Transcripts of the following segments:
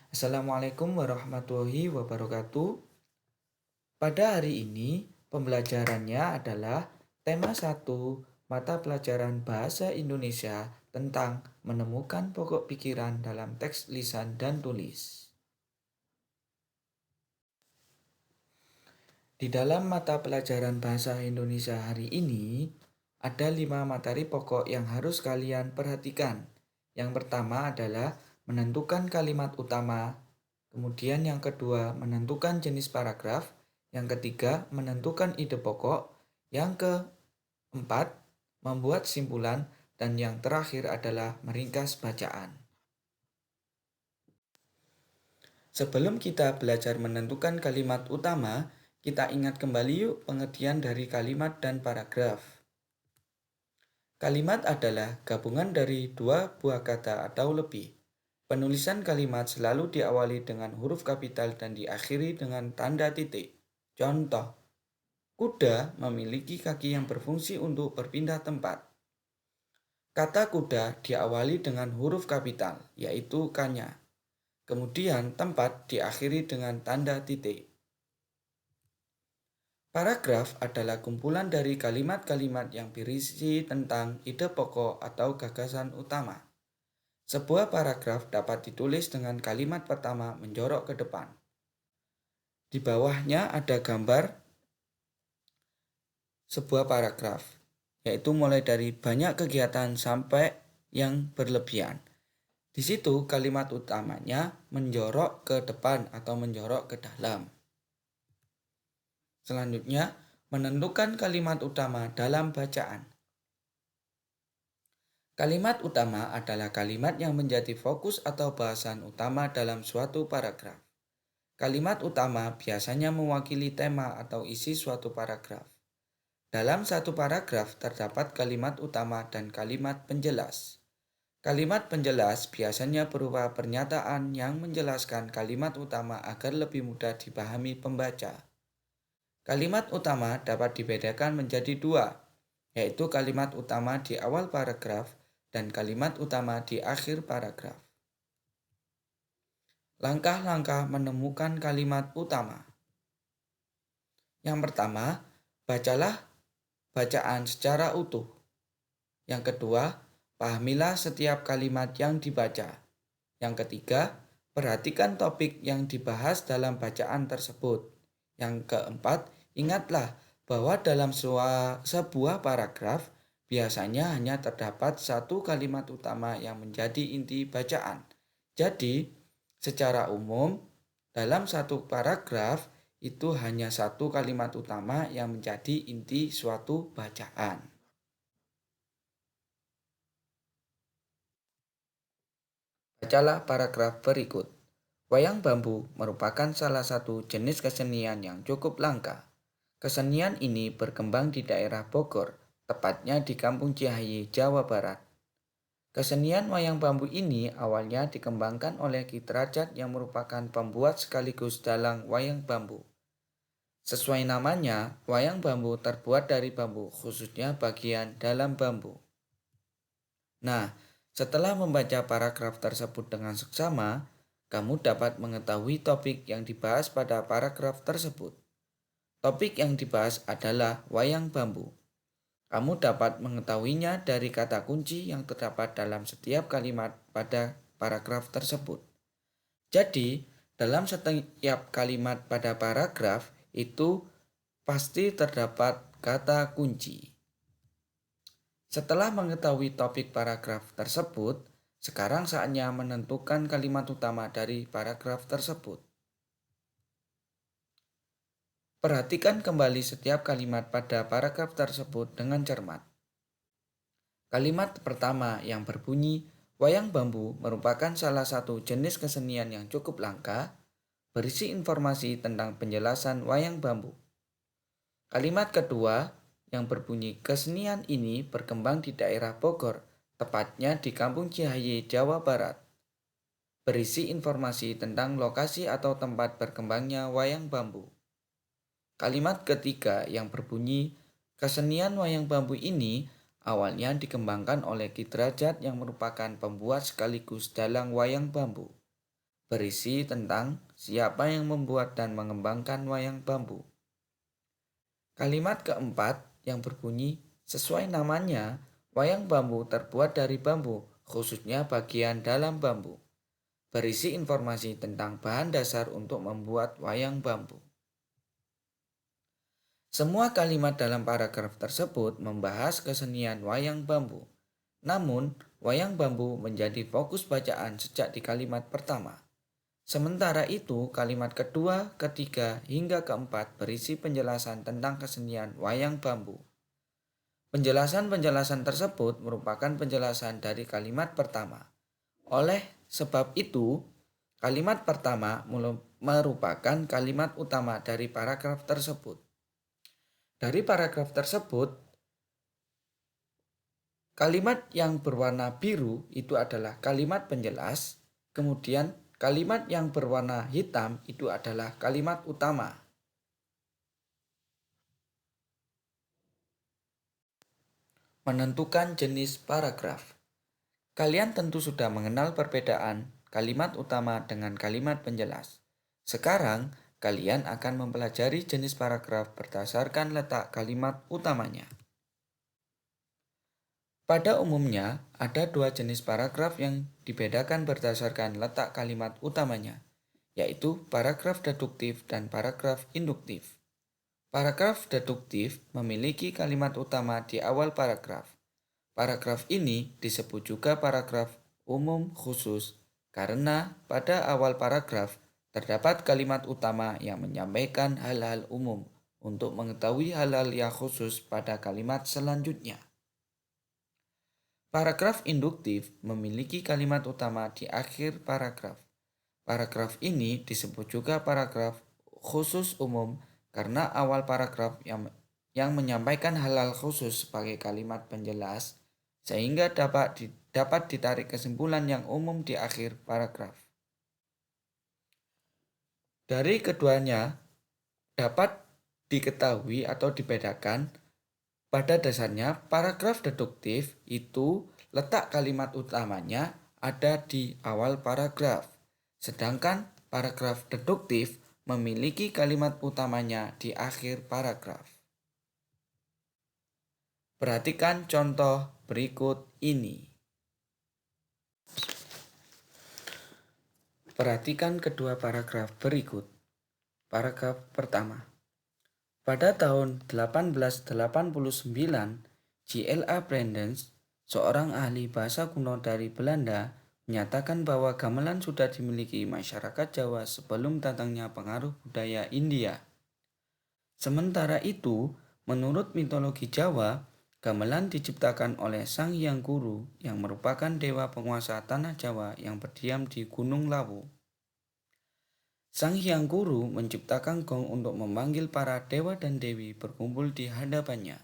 Assalamualaikum warahmatullahi wabarakatuh. Pada hari ini, pembelajarannya adalah tema 1 mata pelajaran Bahasa Indonesia tentang menemukan pokok pikiran dalam teks lisan dan tulis. Di dalam mata pelajaran Bahasa Indonesia hari ini, ada 5 materi pokok yang harus kalian perhatikan. Yang pertama adalah menentukan kalimat utama. Kemudian yang kedua, menentukan jenis paragraf. Yang ketiga, menentukan ide pokok. Yang keempat, membuat simpulan. Dan yang terakhir adalah meringkas bacaan. Sebelum kita belajar menentukan kalimat utama, kita ingat kembali yuk pengertian dari kalimat dan paragraf. Kalimat adalah gabungan dari dua buah kata atau lebih. Penulisan kalimat selalu diawali dengan huruf kapital dan diakhiri dengan tanda titik. Contoh, kuda memiliki kaki yang berfungsi untuk berpindah tempat. Kata kuda diawali dengan huruf kapital, yaitu K-nya. Kemudian tempat diakhiri dengan tanda titik. Paragraf adalah kumpulan dari kalimat-kalimat yang berisi tentang ide pokok atau gagasan utama. Sebuah paragraf dapat ditulis dengan kalimat pertama menjorok ke depan. Di bawahnya ada gambar sebuah paragraf, yaitu mulai dari banyak kegiatan sampai yang berlebihan. Di situ kalimat utamanya menjorok ke depan atau menjorok ke dalam. Selanjutnya, menentukan kalimat utama dalam bacaan. Kalimat utama adalah kalimat yang menjadi fokus atau bahasan utama dalam suatu paragraf. Kalimat utama biasanya mewakili tema atau isi suatu paragraf. Dalam satu paragraf terdapat kalimat utama dan kalimat penjelas. Kalimat penjelas biasanya berupa pernyataan yang menjelaskan kalimat utama agar lebih mudah dipahami pembaca. Kalimat utama dapat dibedakan menjadi dua, yaitu kalimat utama di awal paragraf dan kalimat utama di akhir paragraf. Langkah-langkah menemukan kalimat utama. Yang pertama, bacalah bacaan secara utuh. Yang kedua, pahamilah setiap kalimat yang dibaca. Yang ketiga, perhatikan topik yang dibahas dalam bacaan tersebut. Yang keempat, ingatlah bahwa dalam sebuah paragraf biasanya hanya terdapat satu kalimat utama yang menjadi inti bacaan. Jadi, secara umum, dalam satu paragraf itu hanya satu kalimat utama yang menjadi inti suatu bacaan. Bacalah paragraf berikut. Wayang bambu merupakan salah satu jenis kesenian yang cukup langka. Kesenian ini berkembang di daerah Bogor, tepatnya di Kampung Ciahaye, Jawa Barat. Kesenian wayang bambu ini awalnya dikembangkan oleh Ki Derajat yang merupakan pembuat sekaligus dalang wayang bambu. Sesuai namanya, wayang bambu terbuat dari bambu, khususnya bagian dalam bambu. Nah, setelah membaca paragraf tersebut dengan seksama, kamu dapat mengetahui topik yang dibahas pada paragraf tersebut. Topik yang dibahas adalah wayang bambu. Kamu dapat mengetahuinya dari kata kunci yang terdapat dalam setiap kalimat pada paragraf tersebut. Jadi, dalam setiap kalimat pada paragraf itu pasti terdapat kata kunci. Setelah mengetahui topik paragraf tersebut, sekarang saatnya menentukan kalimat utama dari paragraf tersebut. Perhatikan kembali setiap kalimat pada paragraf tersebut dengan cermat. Kalimat pertama yang berbunyi, wayang bambu merupakan salah satu jenis kesenian yang cukup langka, berisi informasi tentang penjelasan wayang bambu. Kalimat kedua yang berbunyi, kesenian ini berkembang di daerah Bogor, tepatnya di Kampung Ciahaye, Jawa Barat. Berisi informasi tentang lokasi atau tempat berkembangnya wayang bambu. Kalimat ketiga yang berbunyi, kesenian wayang bambu ini awalnya dikembangkan oleh Ki Derajat yang merupakan pembuat sekaligus dalang wayang bambu. berisi tentang siapa yang membuat dan mengembangkan wayang bambu. Kalimat keempat yang berbunyi, sesuai namanya, wayang bambu terbuat dari bambu, khususnya bagian dalam bambu. Berisi informasi tentang bahan dasar untuk membuat wayang bambu. Semua kalimat dalam paragraf tersebut membahas kesenian wayang bambu. Namun, wayang bambu menjadi fokus bacaan sejak di kalimat pertama. Sementara itu, kalimat kedua, ketiga, hingga keempat berisi penjelasan tentang kesenian wayang bambu. Penjelasan-penjelasan tersebut merupakan penjelasan dari kalimat pertama. Oleh sebab itu, kalimat pertama merupakan kalimat utama dari paragraf tersebut. Dari paragraf tersebut, kalimat yang berwarna biru itu adalah kalimat penjelas, kemudian kalimat yang berwarna hitam itu adalah kalimat utama. Menentukan jenis paragraf. Kalian tentu sudah mengenal perbedaan kalimat utama dengan kalimat penjelas. Sekarang, kalian akan mempelajari jenis paragraf berdasarkan letak kalimat utamanya. Pada umumnya, ada dua jenis paragraf yang dibedakan berdasarkan letak kalimat utamanya, yaitu paragraf deduktif dan paragraf induktif. Paragraf deduktif memiliki kalimat utama di awal paragraf. Paragraf ini disebut juga paragraf umum khusus karena pada awal paragraf terdapat kalimat utama yang menyampaikan hal-hal umum untuk mengetahui hal-hal yang khusus pada kalimat selanjutnya. Paragraf induktif memiliki kalimat utama di akhir paragraf. Paragraf ini disebut juga paragraf khusus umum karena awal paragraf yang menyampaikan hal-hal khusus sebagai kalimat penjelas sehingga dapat ditarik kesimpulan yang umum di akhir paragraf. Dari keduanya dapat diketahui atau dibedakan. Pada dasarnya, paragraf deduktif itu letak kalimat utamanya ada di awal paragraf. Sedangkan paragraf deduktif memiliki kalimat utamanya di akhir paragraf. Perhatikan contoh berikut ini. Perhatikan kedua paragraf berikut. Paragraf pertama. Pada tahun 1889, J.L.A. Brandens, seorang ahli bahasa kuno dari Belanda, menyatakan bahwa gamelan sudah dimiliki masyarakat Jawa sebelum datangnya pengaruh budaya India. Sementara itu, menurut mitologi Jawa, gamelan diciptakan oleh Sang Hyang Guru yang merupakan dewa penguasa tanah Jawa yang berdiam di Gunung Lawu. Sang Hyang Guru menciptakan gong untuk memanggil para dewa dan dewi berkumpul di hadapannya.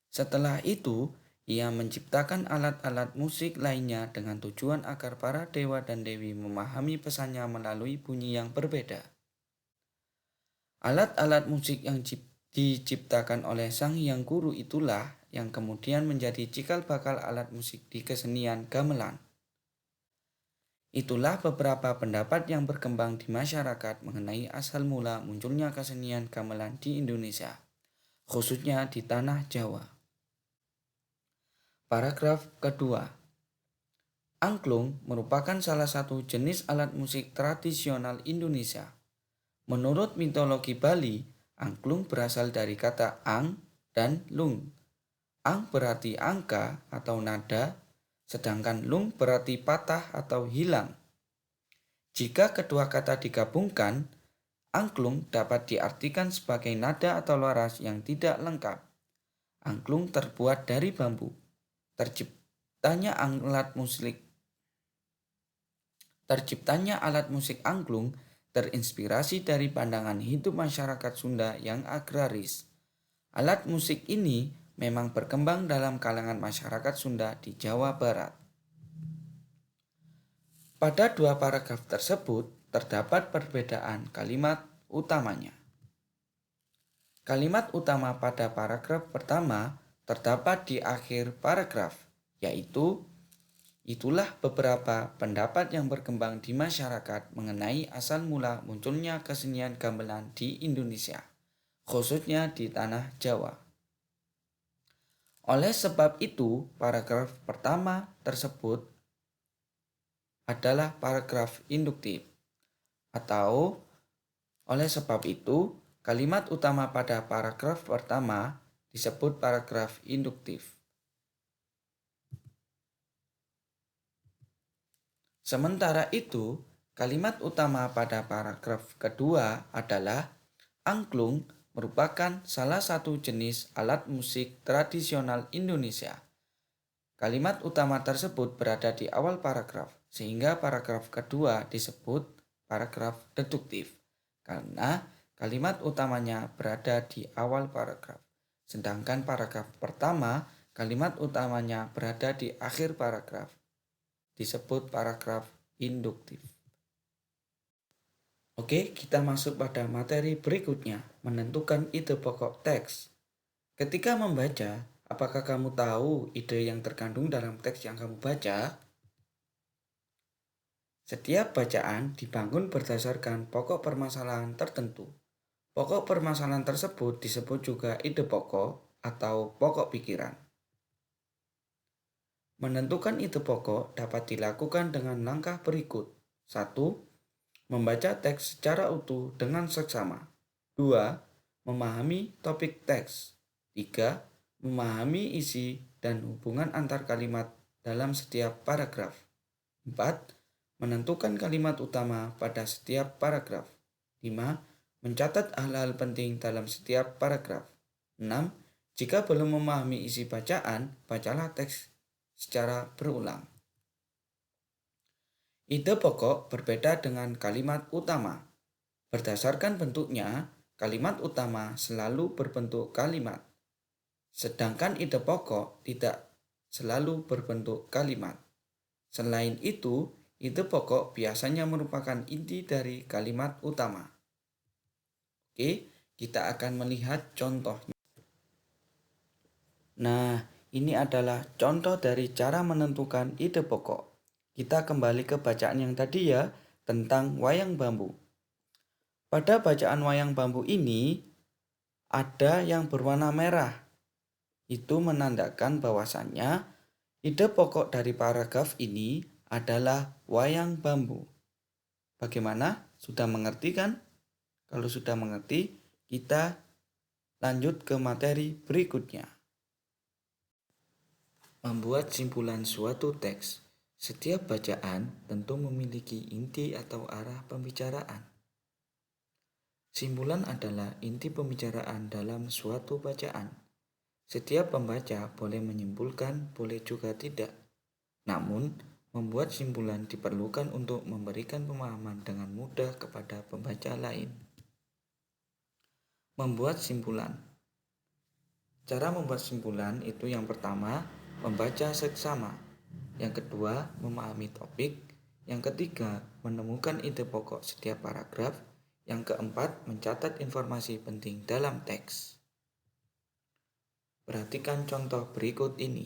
Setelah itu, ia menciptakan alat-alat musik lainnya dengan tujuan agar para dewa dan dewi memahami pesannya melalui bunyi yang berbeda. Alat-alat musik yang diciptakan oleh Sang Hyang Guru itulah yang kemudian menjadi cikal bakal alat musik di kesenian gamelan. Itulah beberapa pendapat yang berkembang di masyarakat mengenai asal mula munculnya kesenian gamelan di Indonesia, khususnya di tanah Jawa. Paragraf kedua. Angklung merupakan salah satu jenis alat musik tradisional Indonesia. Menurut mitologi Bali, angklung berasal dari kata ang dan lung. Ang berarti angka atau nada, sedangkan lung berarti patah atau hilang. Jika kedua kata digabungkan, angklung dapat diartikan sebagai nada atau laras yang tidak lengkap. Angklung terbuat dari bambu. Terciptanya alat musik angklung terinspirasi dari pandangan hidup masyarakat Sunda yang agraris. Alat musik ini memang berkembang dalam kalangan masyarakat Sunda di Jawa Barat. Pada dua paragraf tersebut terdapat perbedaan kalimat utamanya. Kalimat utama pada paragraf pertama terdapat di akhir paragraf, yaitu Itulah beberapa pendapat yang berkembang di masyarakat mengenai asal mula munculnya kesenian gamelan di Indonesia, khususnya di tanah Jawa. Oleh sebab itu, paragraf pertama tersebut adalah paragraf induktif, atau oleh sebab itu, kalimat utama pada paragraf pertama disebut paragraf induktif. Sementara itu, kalimat utama pada paragraf kedua adalah angklung merupakan salah satu jenis alat musik tradisional Indonesia. Kalimat utama tersebut berada di awal paragraf, sehingga paragraf kedua disebut paragraf deduktif, karena kalimat utamanya berada di awal paragraf. Sedangkan paragraf pertama, kalimat utamanya berada di akhir paragraf, disebut paragraf induktif. Oke, kita masuk pada materi berikutnya, menentukan ide pokok teks. Ketika membaca, apakah kamu tahu ide yang terkandung dalam teks yang kamu baca? Setiap bacaan dibangun berdasarkan pokok permasalahan tertentu. Pokok permasalahan tersebut disebut juga ide pokok atau pokok pikiran. Menentukan ide pokok dapat dilakukan dengan langkah berikut. 1. Membaca teks secara utuh dengan seksama. 2. Memahami topik teks. 3. Memahami isi dan hubungan antar kalimat dalam setiap paragraf. 4. Menentukan kalimat utama pada setiap paragraf. 5. Mencatat hal-hal penting dalam setiap paragraf. 6. Jika belum memahami isi bacaan, bacalah teks secara berulang. Ide pokok berbeda dengan kalimat utama. Berdasarkan bentuknya, kalimat utama selalu berbentuk kalimat, sedangkan ide pokok tidak selalu berbentuk kalimat. Selain itu, ide pokok biasanya merupakan inti dari kalimat utama. Oke, kita akan melihat contohnya. Nah, ini adalah contoh dari cara menentukan ide pokok. Kita kembali ke bacaan yang tadi ya, tentang wayang bambu. Pada bacaan wayang bambu ini, ada yang berwarna merah. Itu menandakan bahwasannya ide pokok dari paragraf ini adalah wayang bambu. Bagaimana? Sudah mengerti kan? Kalau sudah mengerti, kita lanjut ke materi berikutnya. Membuat simpulan suatu teks. Setiap bacaan tentu memiliki inti atau arah pembicaraan. Simpulan adalah inti pembicaraan dalam suatu bacaan. Setiap pembaca boleh menyimpulkan, boleh juga tidak. Namun, membuat simpulan diperlukan untuk memberikan pemahaman dengan mudah kepada pembaca lain. Membuat simpulan. Cara membuat simpulan itu yang pertama, membaca seksama. Yang kedua, memahami topik. Yang ketiga, menemukan ide pokok setiap paragraf. Yang keempat, mencatat informasi penting dalam teks. Perhatikan contoh berikut ini.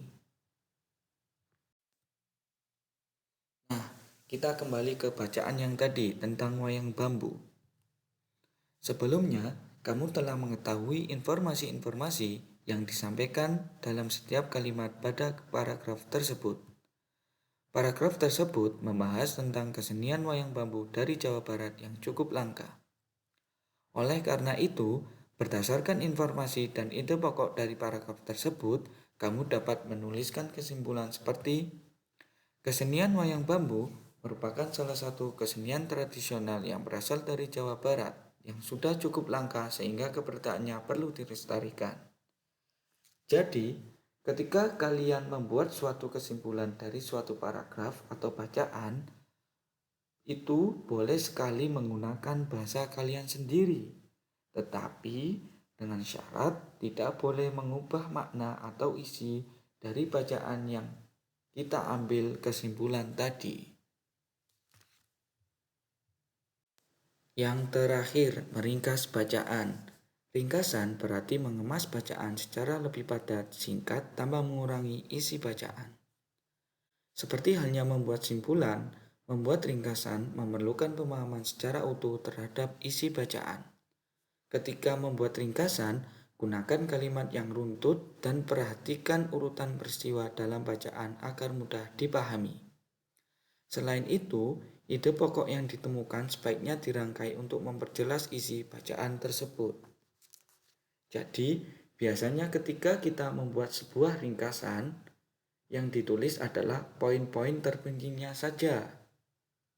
Nah, kita kembali ke bacaan yang tadi tentang wayang bambu. Sebelumnya, kamu telah mengetahui informasi-informasi yang disampaikan dalam setiap kalimat pada paragraf tersebut. Paragraf tersebut membahas tentang kesenian wayang bambu dari Jawa Barat yang cukup langka. Oleh karena itu, berdasarkan informasi dan ide pokok dari paragraf tersebut, kamu dapat menuliskan kesimpulan seperti kesenian wayang bambu merupakan salah satu kesenian tradisional yang berasal dari Jawa Barat yang sudah cukup langka sehingga keberadaannya perlu dilestarikan. Jadi, ketika kalian membuat suatu kesimpulan dari suatu paragraf atau bacaan, itu boleh sekali menggunakan bahasa kalian sendiri, tetapi dengan syarat tidak boleh mengubah makna atau isi dari bacaan yang kita ambil kesimpulan tadi. Yang terakhir, meringkas bacaan. Ringkasan berarti mengemas bacaan secara lebih padat, singkat, tanpa mengurangi isi bacaan. Seperti halnya membuat simpulan, membuat ringkasan memerlukan pemahaman secara utuh terhadap isi bacaan. Ketika membuat ringkasan, gunakan kalimat yang runtut dan perhatikan urutan peristiwa dalam bacaan agar mudah dipahami. Selain itu, ide pokok yang ditemukan sebaiknya dirangkai untuk memperjelas isi bacaan tersebut. Jadi, biasanya ketika kita membuat sebuah ringkasan, yang ditulis adalah poin-poin terpentingnya saja,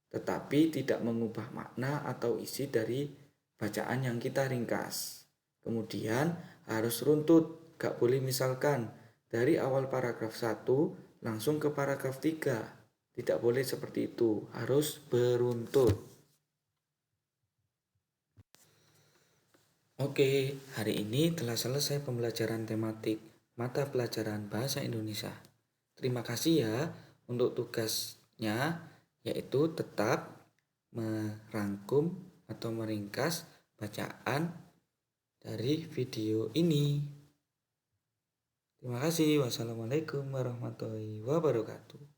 tetapi tidak mengubah makna atau isi dari bacaan yang kita ringkas. Kemudian harus runtut, gak boleh misalkan dari awal paragraf 1 langsung ke paragraf 3. Tidak boleh seperti itu, harus beruntut. Oke, hari ini telah selesai pembelajaran tematik mata pelajaran Bahasa Indonesia. Terima kasih ya untuk tugasnya, yaitu tetap merangkum atau meringkas bacaan dari video ini. Terima kasih. Wassalamualaikum warahmatullahi wabarakatuh.